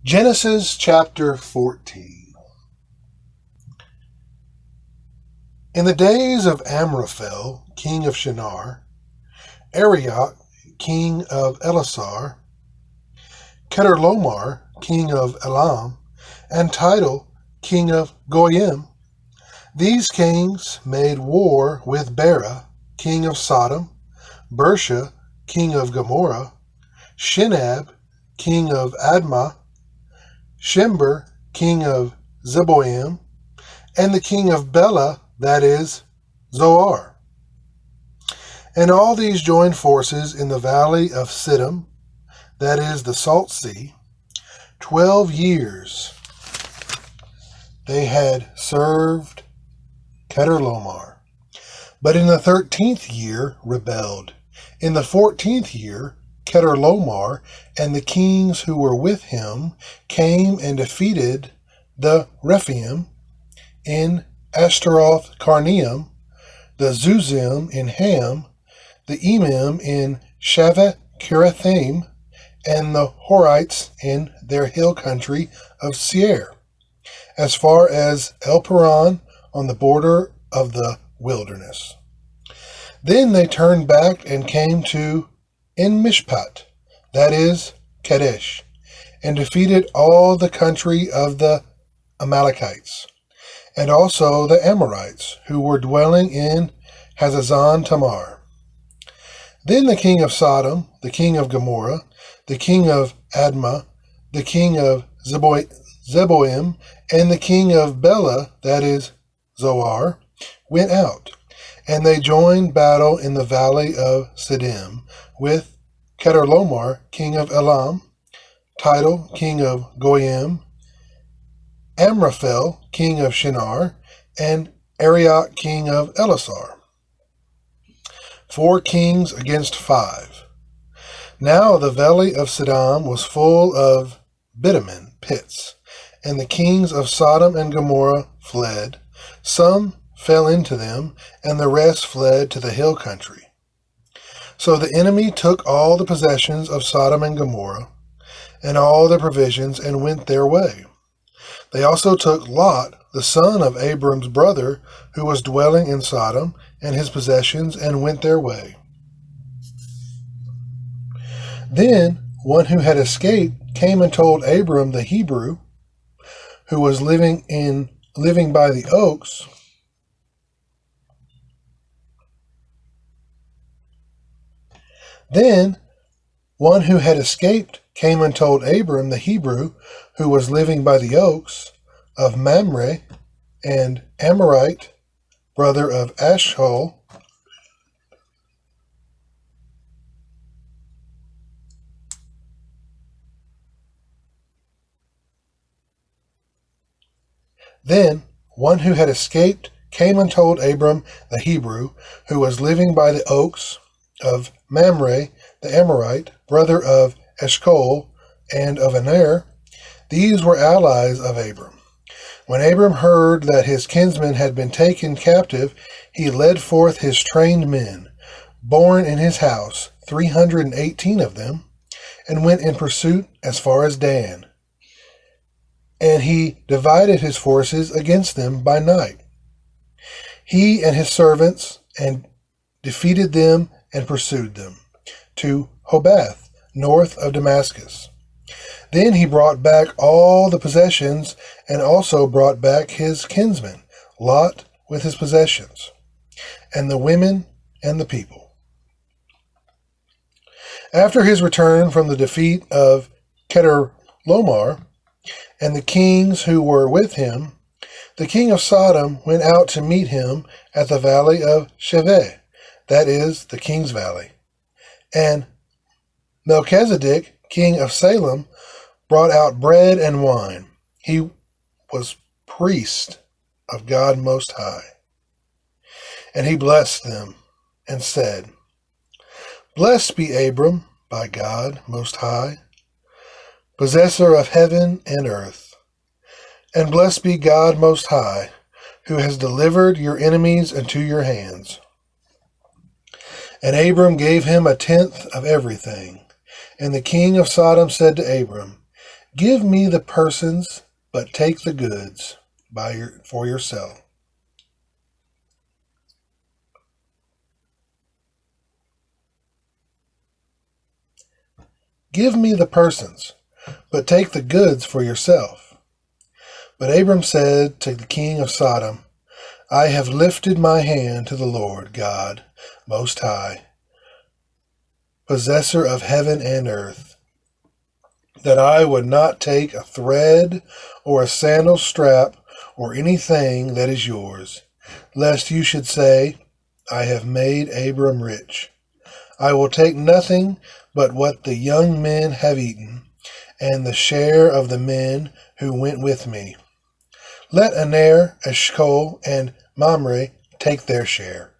Genesis chapter 14. In the days of Amraphel, king of Shinar, Arioch, king of Elasar, Chedorlaomer, king of Elam, and Tidal, king of Goyim, these kings made war with Bera, king of Sodom, Bersha, king of Gomorrah, Shinab, king of Admah, Shember, king of Zeboim, and the king of Bela, that is, Zoar. And all these joined forces in the valley of Siddim, that is, the Salt Sea. 12 years they had served Chedorlaomer. But in the 13th year rebelled. In the 14th year Chedorlaomer and the kings who were with him came and defeated the Rephaim in Ashtaroth Karnaim, the Zuzim in Ham, the Emim in Shaveh Kiriathaim, and the Horites in their hill country of Seir, as far as El-Paran on the border of the wilderness. Then they turned back and came to En-Mishpat, that is, Kadesh, and defeated all the country of the Amalekites, and also the Amorites, who were dwelling in Hazazon Tamar. Then the king of Sodom, the king of Gomorrah, the king of Admah, the king of Zeboim, and the king of Bela, that is, Zoar, went out, and they joined battle in the valley of Siddim with Chedorlaomer, king of Elam, Tidal, king of Goyim, Amraphel, king of Shinar, and Arioch, king of Elasar. 4 kings against 5. Now the valley of Siddim was full of bitumen pits, and the kings of Sodom and Gomorrah fled. Some fell into them, and the rest fled to the hill country. So the enemy took all the possessions of Sodom and Gomorrah, and all their provisions, and went their way. They also took Lot, the son of Abram's brother, who was dwelling in Sodom, and his possessions, and went their way. Then one who had escaped came and told Abram the Hebrew, who was living by the oaks, Then one who had escaped came and told Abram the Hebrew, who was living by the oaks, of Mamre, and Amorite, brother of Eshcol, Then one who had escaped came and told Abram the Hebrew, who was living by the oaks, of Mamre, the Amorite, brother of Eshcol, and of Aner. These were allies of Abram. When Abram heard that his kinsmen had been taken captive, he led forth his trained men, born in his house, 318 of them, and went in pursuit as far as Dan. And he divided his forces against them by night. He and his servants, and defeated them and pursued them to Hobath, north of Damascus. Then he brought back all the possessions, and also brought back his kinsman, Lot, with his possessions, and the women and the people. After his return from the defeat of Chedorlaomer and the kings who were with him, the king of Sodom went out to meet him at the valley of Shaveh, that is, the king's valley. And Melchizedek, king of Salem, brought out bread and wine. He was priest of God Most High. And he blessed them and said, Blessed be Abram by God Most High, possessor of heaven and earth. And blessed be God Most High, who has delivered your enemies into your hands. And Abram gave him 1/10 of everything. And the king of Sodom said to Abram, Give me the persons, but take the goods for yourself. Give me the persons, but take the goods for yourself. But Abram said to the king of Sodom, I have lifted my hand to the Lord God Most High, possessor of heaven and earth, that I would not take a thread or a sandal strap or anything that is yours, lest you should say, I have made Abram rich. I will take nothing but what the young men have eaten, and the share of the men who went with me. Let Aner, Eshcol, and Mamre take their share.